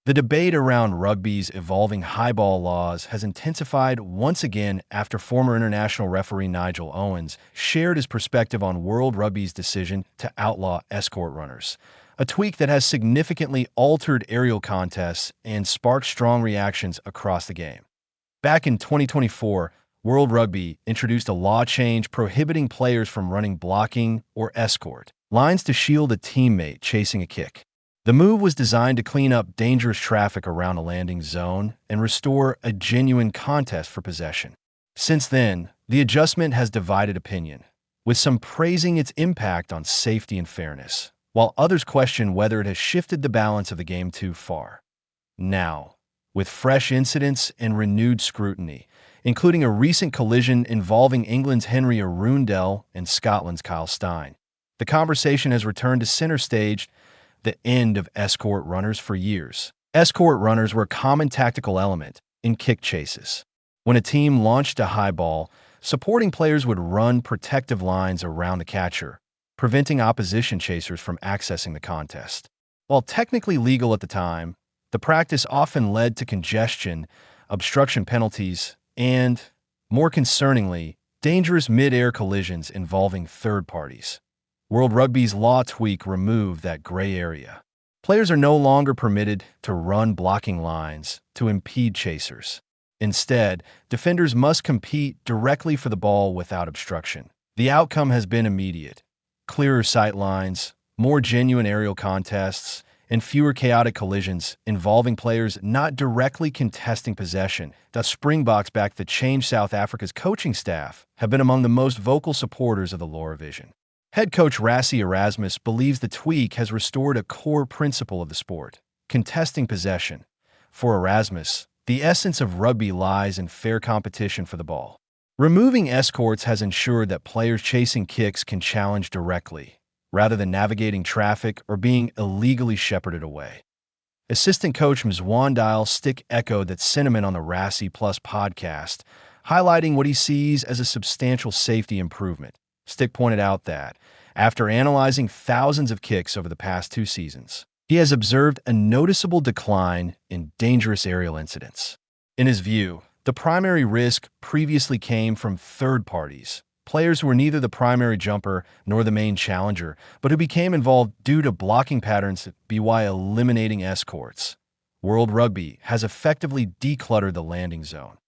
The debate around rugby's evolving highball laws has intensified once again after former international referee Nigel Owens shared his perspective on World Rugby's decision to outlaw escort runners, a tweak that has significantly altered aerial contests and sparked strong reactions across the game. Back in 2024, World Rugby introduced a law change prohibiting players from running blocking or escort lines to shield a teammate chasing a kick. The move was designed to clean up dangerous traffic around a landing zone and restore a genuine contest for possession. Since then, the adjustment has divided opinion, with some praising its impact on safety and fairness, while others question whether it has shifted the balance of the game too far. Now, with fresh incidents and renewed scrutiny, including a recent collision involving England's Henry Arundel and Scotland's Kyle Stein, the conversation has returned to center stage. The end of escort runners for years. Escort runners were a common tactical element in kick chases. When a team launched a high ball, supporting players would run protective lines around the catcher, preventing opposition chasers from accessing the contest. While technically legal at the time, the practice often led to congestion, obstruction penalties, and, more concerningly, dangerous mid-air collisions involving third parties. World Rugby's law tweak removed that gray area. Players are no longer permitted to run blocking lines to impede chasers. Instead, defenders must compete directly for the ball without obstruction. The outcome has been immediate: clearer sight lines, more genuine aerial contests, and fewer chaotic collisions involving players not directly contesting possession. The Springboks, back to change South Africa's coaching staff, have been among the most vocal supporters of the law revision. Head coach Rassie Erasmus believes the tweak has restored a core principle of the sport: contesting possession. For Erasmus, the essence of rugby lies in fair competition for the ball. Removing escorts has ensured that players chasing kicks can challenge directly, rather than navigating traffic or being illegally shepherded away. Assistant coach Mzwandile Stick echoed that sentiment on the Rassie Plus podcast, highlighting what he sees as a substantial safety improvement. Stick pointed out that, after analyzing thousands of kicks over the past 2 seasons, he has observed a noticeable decline in dangerous aerial incidents. In his view, the primary risk previously came from third parties, players who were neither the primary jumper nor the main challenger, but who became involved due to blocking patterns by eliminating escorts. World Rugby has effectively decluttered the landing zone.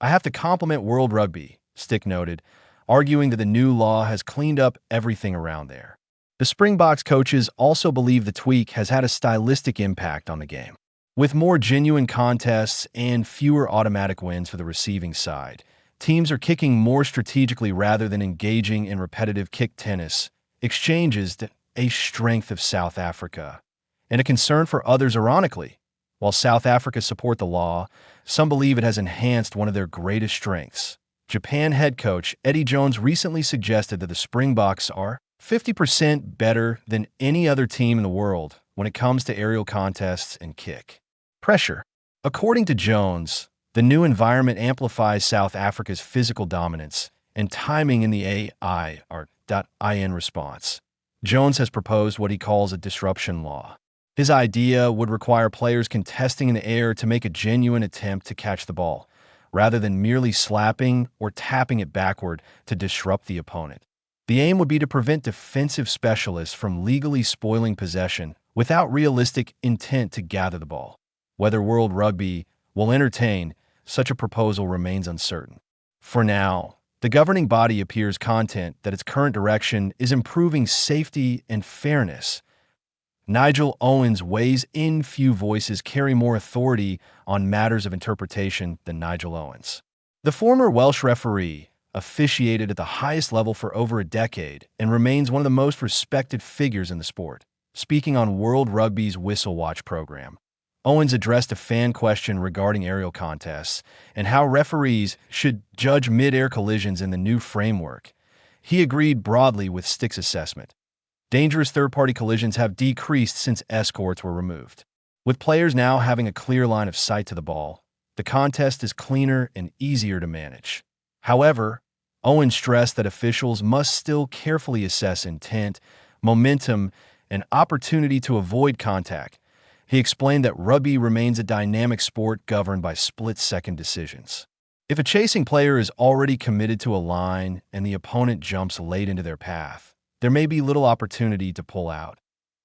"I have to compliment World Rugby," Stick noted, arguing that the new law has cleaned up everything around there. The Springboks coaches also believe the tweak has had a stylistic impact on the game. With more genuine contests and fewer automatic wins for the receiving side, teams are kicking more strategically rather than engaging in repetitive kick tennis exchanges, a strength of South Africa, and a concern for others. Ironically, while South Africa support the law, some believe it has enhanced one of their greatest strengths. Japan head coach Eddie Jones recently suggested that the Springboks are 50% better than any other team in the world when it comes to aerial contests and kick pressure. According to Jones, the new environment amplifies South Africa's physical dominance and timing in the AIR.IN response. Jones has proposed what he calls a disruption law. His idea would require players contesting in the air to make a genuine attempt to catch the ball, rather than merely slapping or tapping it backward to disrupt the opponent. The aim would be to prevent defensive specialists from legally spoiling possession without realistic intent to gather the ball. Whether World Rugby will entertain such a proposal remains uncertain. For now, the governing body appears content that its current direction is improving safety and fairness. Nigel Owens weighs in. Few voices carry more authority on matters of interpretation than Nigel Owens. The former Welsh referee officiated at the highest level for over a decade and remains one of the most respected figures in the sport. Speaking on World Rugby's Whistle Watch program, Owens addressed a fan question regarding aerial contests and how referees should judge mid-air collisions in the new framework. He agreed broadly with Stick's assessment. Dangerous third-party collisions have decreased since escorts were removed. With players now having a clear line of sight to the ball, the contest is cleaner and easier to manage. However, Owens stressed that officials must still carefully assess intent, momentum, and opportunity to avoid contact, He explained that rugby remains a dynamic sport governed by split-second decisions. If a chasing player is already committed to a line and the opponent jumps late into their path, there may be little opportunity to pull out.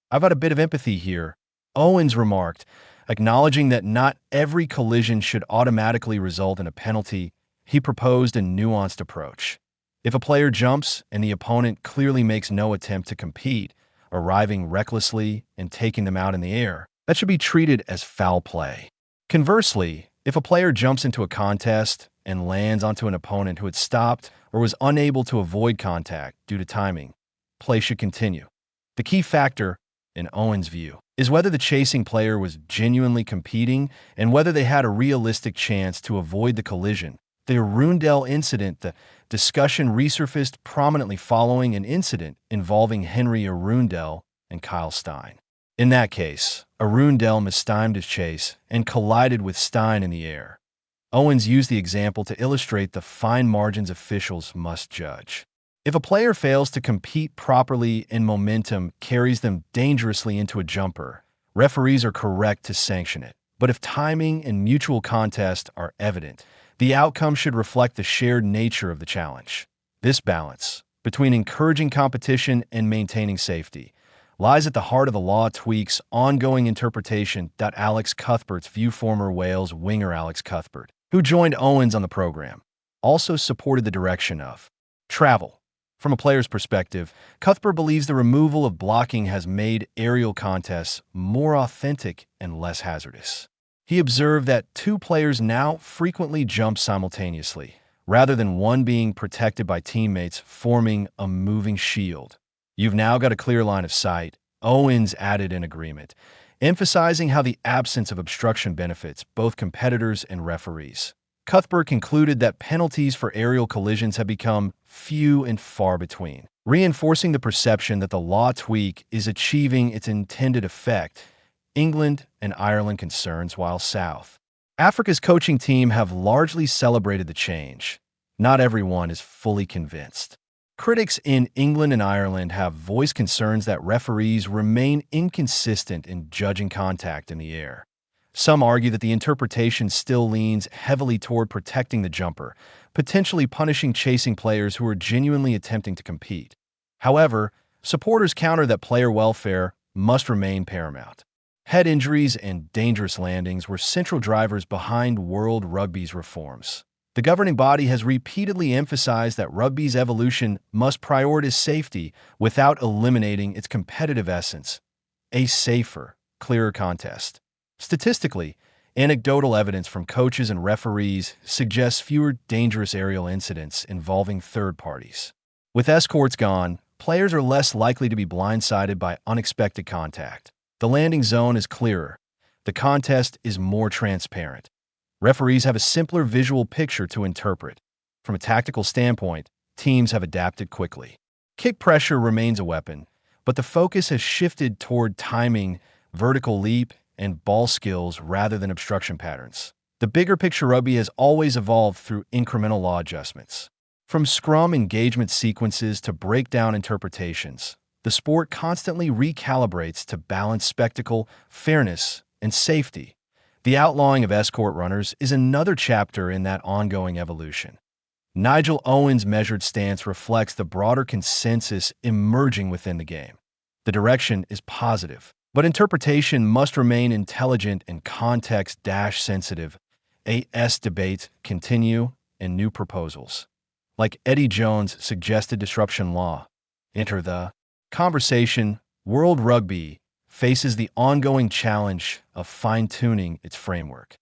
"I've got a bit of empathy here," Owens remarked, acknowledging that not every collision should automatically result in a penalty. He proposed a nuanced approach. If a player jumps and the opponent clearly makes no attempt to compete, arriving recklessly and taking them out in the air, that should be treated as foul play. Conversely, if a player jumps into a contest and lands onto an opponent who had stopped or was unable to avoid contact due to timing, play should continue. The key factor, in Owens' view, is whether the chasing player was genuinely competing and whether they had a realistic chance to avoid the collision. The Arundel incident, the discussion resurfaced prominently following an incident involving Henry Arundel and Kyle Stein. In that case, Arundel mistimed his chase and collided with Stein in the air. Owens used the example to illustrate the fine margins officials must judge. If a player fails to compete properly and momentum carries them dangerously into a jumper, referees are correct to sanction it. But if timing and mutual contest are evident, the outcome should reflect the shared nature of the challenge. This balance, between encouraging competition and maintaining safety, lies at the heart of the law tweak's ongoing interpretation. Alex Cuthbert's view, former Wales winger Alex Cuthbert, who joined Owens on the program, also supported the direction of travel. From a player's perspective, Cuthbert believes the removal of blocking has made aerial contests more authentic and less hazardous. He observed that two players now frequently jump simultaneously, rather than one being protected by teammates forming a moving shield. "You've now got a clear line of sight," Owens added in agreement, emphasizing how the absence of obstruction benefits both competitors and referees. Cuthbert concluded that penalties for aerial collisions have become few and far between, reinforcing the perception that the law tweak is achieving its intended effect. England and Ireland concerns, while South Africa's coaching team have largely celebrated the change. Not everyone is fully convinced. Critics in England and Ireland have voiced concerns that referees remain inconsistent in judging contact in the air. Some argue that the interpretation still leans heavily toward protecting the jumper, potentially punishing chasing players who are genuinely attempting to compete. However, supporters counter that player welfare must remain paramount. Head injuries and dangerous landings were central drivers behind World Rugby's reforms. The governing body has repeatedly emphasized that rugby's evolution must prioritize safety without eliminating its competitive essence: a safer, clearer contest. Statistically, anecdotal evidence from coaches and referees suggests fewer dangerous aerial incidents involving third parties. With escorts gone, players are less likely to be blindsided by unexpected contact. The landing zone is clearer. The contest is more transparent. Referees have a simpler visual picture to interpret. From a tactical standpoint, teams have adapted quickly. Kick pressure remains a weapon, but the focus has shifted toward timing, vertical leap, and ball skills rather than obstruction patterns. The bigger picture rugby has always evolved through incremental law adjustments. From scrum engagement sequences to breakdown interpretations, the sport constantly recalibrates to balance spectacle, fairness, and safety. The outlawing of escort runners is another chapter in that ongoing evolution. Nigel Owens' measured stance reflects the broader consensus emerging within the game. The direction is positive, but interpretation must remain intelligent and context-sensitive. AS debates continue and new proposals, like Eddie Jones' suggested disruption law, enter the conversation. World Rugby faces the ongoing challenge of fine-tuning its framework.